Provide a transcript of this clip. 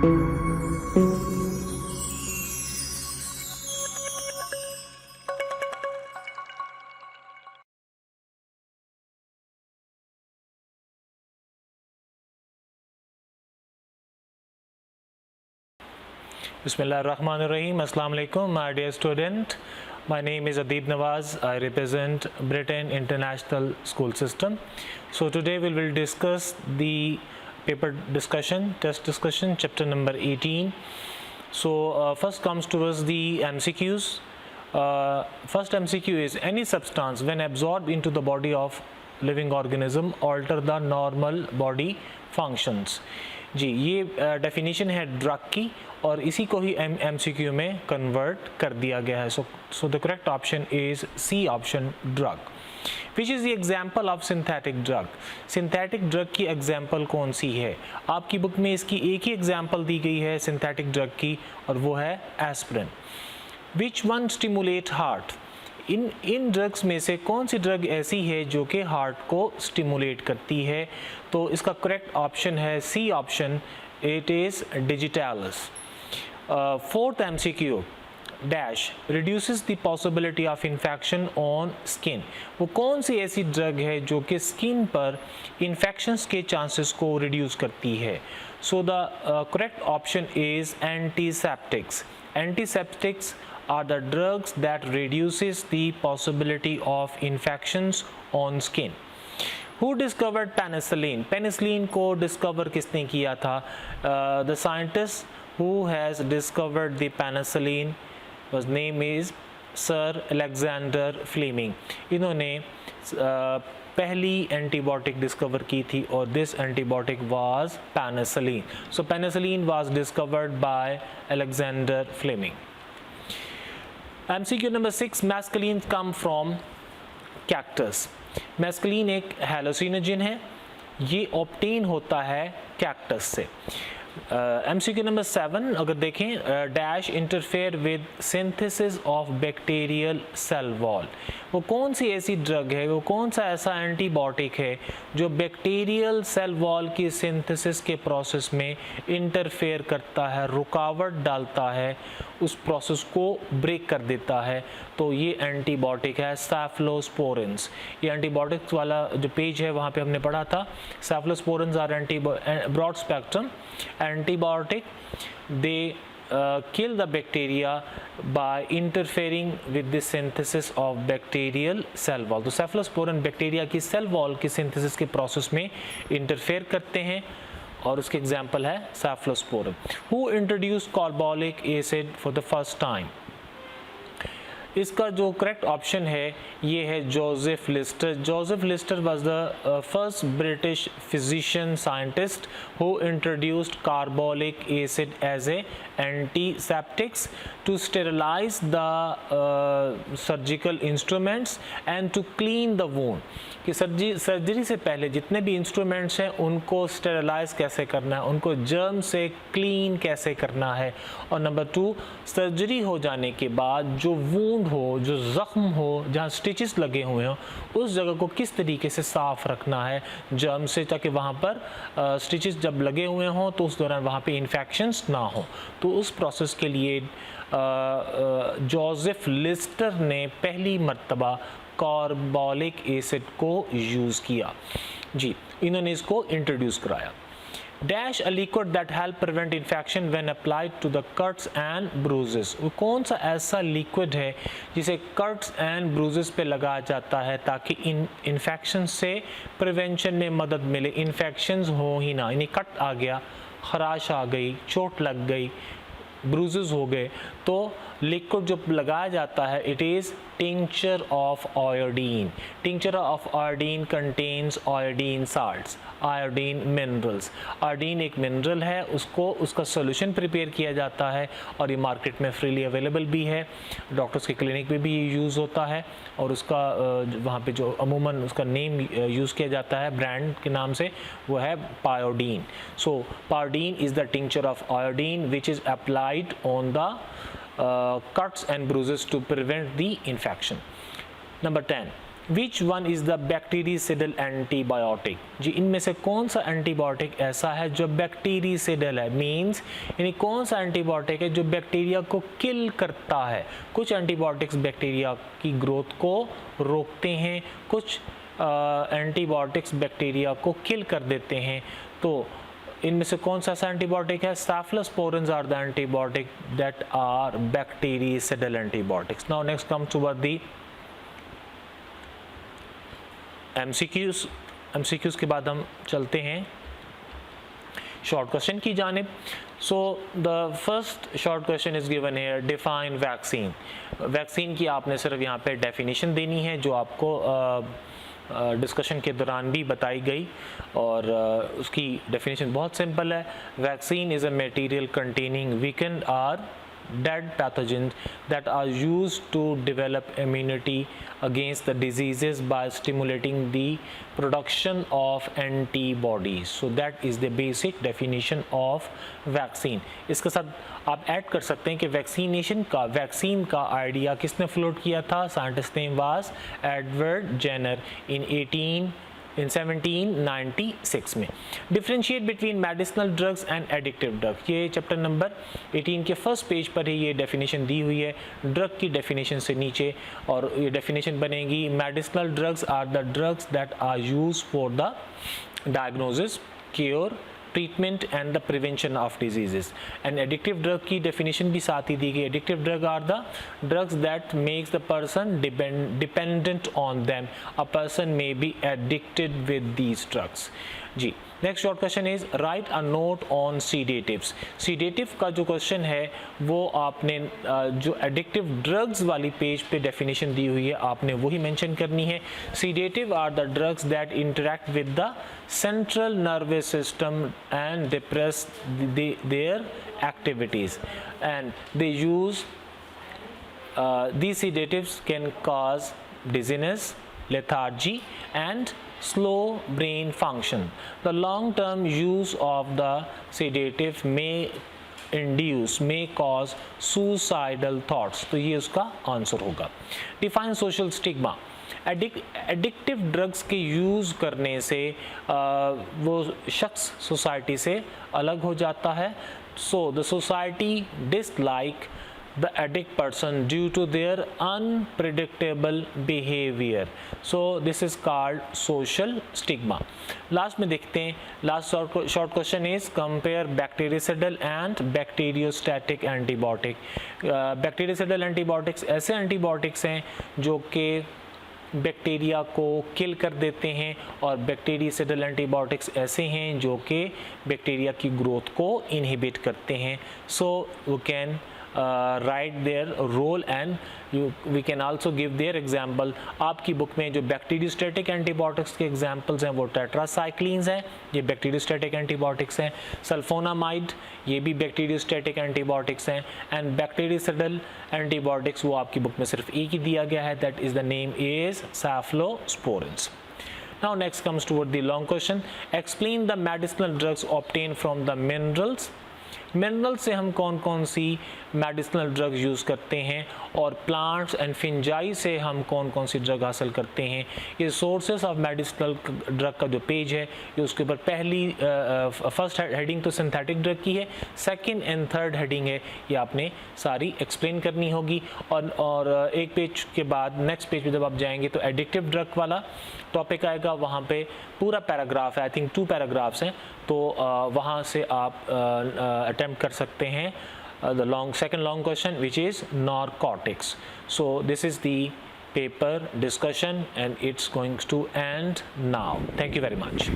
Bismillahirrahmanirrahim. Assalamu alaikum, my dear student. My name is Adib Nawaz. I represent Britain International School System. So today we will discuss the paper discussion, test discussion, chapter number 18. So first comes to us the MCQs. First MCQ is any substance when absorbed into the body of living organism alter the normal body functions. जी, ये definition है drug की और इसी को ही MCQ में convert कर दिया गया है. So the correct option is C option, drug. Which is the example of synthetic drug. Synthetic drug की एग्जाम्पल कौन सी है? आपकी बुक में इसकी एक ही एग्जाम्पल दी गई है सिंथेटिक ड्रग की और वो है aspirin. Which one stimulate heart. In drugs में से कौन सी ड्रग ऐसी है जो कि हार्ट को स्टिमुलेट करती है? तो इसका करेक्ट ऑप्शन है C option, it is digitalis. Fourth MCQ dash reduces the possibility of infection on skin. वो कौन सी ऐसी ड्रग है जो कि स्किन पर इन्फेक्शंस के चांसेस को रिड्यूस करती है? So the correct option is antiseptics. Antiseptics are the drugs that reduces the possibility of infections on skin. Who discovered penicillin? Penicillin को discover किसने किया था? The scientist who has discovered the penicillin, his name is Sir Alexander Fleming. इन्होंने पहली antibiotic discover की थी और this antibiotic was penicillin. So penicillin was discovered by Alexander Fleming. MCQ number 6, mescaline come from cactus. mescaline एक hallucinogen है, ये obtain होता है कैक्टस से. MCQ नंबर 7 अगर देखें, dash interfere with synthesis of bacterial cell wall. वो कौन सी ऐसी ड्रग है, वो कौन सा ऐसा एंटीबायोटिक है जो बैक्टीरियल सेल वॉल की सिंथेसिस के प्रोसेस में इंटरफेयर करता है, रुकावट डालता है, उस प्रोसेस को ब्रेक कर देता है? तो ये एंटीबायोटिक है सेफलोस्पोरिन्स. ये एंटीबायोटिक्स वाला जो पेज है वहाँ पे हमने पढ़ा था. Cephalosporins are broad spectrum antibiotic. They kill the bacteria by interfering with the synthesis of bacterial cell wall. तो cephalosporin बैक्टीरिया की सेल वॉल की सिंथेसिस के प्रोसेस में इंटरफेयर करते हैं और उसके एग्जाम्पल है cephalosporin. Who introduced carbolic acid for the first time? इसका जो करेक्ट ऑप्शन है ये है Joseph Lister. Joseph Lister was the first British physician scientist who introduced carbolic acid as a antiseptics to sterilize the surgical instruments and to clean the wound. कि surgery से पहले जितने भी इंस्ट्रूमेंट्स हैं उनको स्टेरिलाइज कैसे करना है, उनको जर्म से क्लीन कैसे करना है, और नंबर 2 सर्जरी हो जाने के बाद जो वूंड हो, जो ज़ख्म हो, जहाँ स्टिचेस लगे हुए हों, उस जगह को किस तरीके से साफ़ रखना है जर्म से, ताकि वहाँ पर स्टिचेस जब लगे हुए हों तो उस दौरान वहाँ पे इन्फेक्शंस ना हो. तो उस प्रोसेस के लिए जोसेफ लिस्टर ने पहली मर्तबा कार्बोलिक एसिड को यूज़ किया. जी, इन्होंने इसको इंट्रोड्यूस कराया. Dash a liquid that help prevent infection when applied to the cuts and bruises. वो कौन सा ऐसा लिक्विड है जिसे कट्स एंड ब्रूजेस पे लगाया जाता है ताकि इन्फेक्शन से प्रिवेंशन में मदद मिले, इन्फेक्शंस हो ही ना. यानी कट आ गया, खराश आ गई, चोट लग गई, ब्रूजेस हो गए, तो लिक्विड जो लगाया जाता है it is tincture of iodine. Tincture of iodine contains iodine salts, iodine minerals. iodine एक मिनरल है, उसको उसका सोल्यूशन प्रिपेयर किया जाता है और ये मार्केट में फ्रीली अवेलेबल भी है, डॉक्टर्स के क्लिनिक में भी ये यूज़ होता है और उसका वहाँ पे जो अमूमन उसका नेम यूज़ किया जाता है ब्रांड के नाम से, वो है Pyodine. So Pyodine is the tincture of iodine which is applied on the cuts and bruises to prevent the infection. Number 10. Which one is the bactericidal antibiotic, जी इनमें से कौन सा एंटीबायोटिक ऐसा है जो बैक्टीरिसिडल है, मींस यानी कौन सा एंटीबायोटिक है जो बैक्टीरिया को किल करता है। कुछ एंटीबायोटिक्स बैक्टीरिया की ग्रोथ को रोकते हैं, कुछ एंटीबायोटिक्स बैक्टीरिया को किल कर देते हैं। तो इनमें से कौन सा एंटीबायोटिक है? Cephalosporins are the antibiotic that are bactericidal antibiotics. Now next come toward the MCQs के बाद हम चलते हैं शॉर्ट क्वेश्चन की जानिब। So the first short question is given here, define vaccine. Vaccine की आपने सिर्फ यहाँ पे डेफिनेशन देनी है जो आपको डिस्कशन के दौरान भी बताई गई, और उसकी डेफिनेशन बहुत सिंपल है। Vaccine is a material containing weakened or dead pathogens that are used to develop immunity against the diseases by stimulating the production of antibodies. So that is the basic definition of vaccine. इसके साथ आप add कर सकते हैं कि vaccine का idea किसने float किया था? Scientist name was Edward Jenner in 1796 में। Differentiate between medicinal drugs and addictive drug, ये चैप्टर नंबर 18 के फर्स्ट पेज पर ही ये डेफिनेशन दी हुई है ड्रग की डेफिनेशन से नीचे, और ये डेफिनेशन बनेगी, medicinal drugs are the drugs that are used for the diagnosis, cure, treatment and the prevention of diseases. And addictive drug की डेफिनेशन भी साथ ही दी गई, addictive drug are the drugs that makes the person dependent on them, a person may be addicted with these drugs. जी next short question is write a note on sedatives. Sedative का जो question है वो आपने जो addictive drugs वाली page पे definition दी हुई है आपने वही मेंशन करनी है। Sedative are the drugs that interact with the central nervous system and depress their activities, and they use these sedatives can cause dizziness, lethargy and slow brain function. The long-term use of the sedative may cause suicidal thoughts. तो ये उसका answer होगा। Define social stigma. Addictive drugs के use करने से वो शख्स society से अलग हो जाता है। So the society dislike the addict person due to their unpredictable behavior. So this is called social stigma. Last में देखते हैं, last short question is compare bactericidal and bacteriostatic antibiotic. Bactericidal antibiotics ऐसे antibiotics हैं जो कि bacteria को किल कर देते हैं, और बैक्टीरियासिडल एंटीबायोटिक्स ऐसे हैं जो कि बैक्टीरिया की ग्रोथ को इनहिबिट करते हैं। So we can write their role and we can also give their example. आपकी बुक में जो बैक्टीरियोस्टैटिक एंटीबायोटिक्स के एग्जांपल्स हैं वो टेट्रासाइक्लिन्स हैं, ये बैक्टीरियोस्टैटिक एंटीबायोटिक्स हैं। सल्फोनामाइड ये भी बैक्टीरियोस्टैटिक एंटीबायोटिक्स हैं, एंड बैक्टीरियोसिडल एंटीबायोटिक्स वो आपकी बुक में सिर्फ एक ही दिया गया है, that is the name is cephalosporins. Now next comes toward the long question. Explain the medicinal drugs obtained from the minerals. Mineral से हम कौन कौन सी मेडिसिनल ड्रग यूज़ करते हैं, और प्लांट्स एंड फिंजाई से हम कौन कौन सी ड्रग हासिल करते हैं। ये सोर्सेस ऑफ मेडिसिनल ड्रग का जो पेज है ये उसके ऊपर पहली फर्स्ट हेडिंग तो सिंथेटिक ड्रग की है, सेकंड एंड थर्ड हेडिंग है ये आपने सारी एक्सप्लेन करनी होगी। और एक पेज के बाद नेक्स्ट पेज पे जब आप जाएंगे तो एडिक्टिव ड्रग वाला टॉपिक आएगा, वहाँ पे पूरा पैराग्राफ है, आई थिंक 2 पैराग्राफ्स हैं, तो वहाँ से आप अटेम्प्ट कर सकते हैं the second long question, which is narcotics. So this is the paper discussion and it's going to end now. Thank you very much.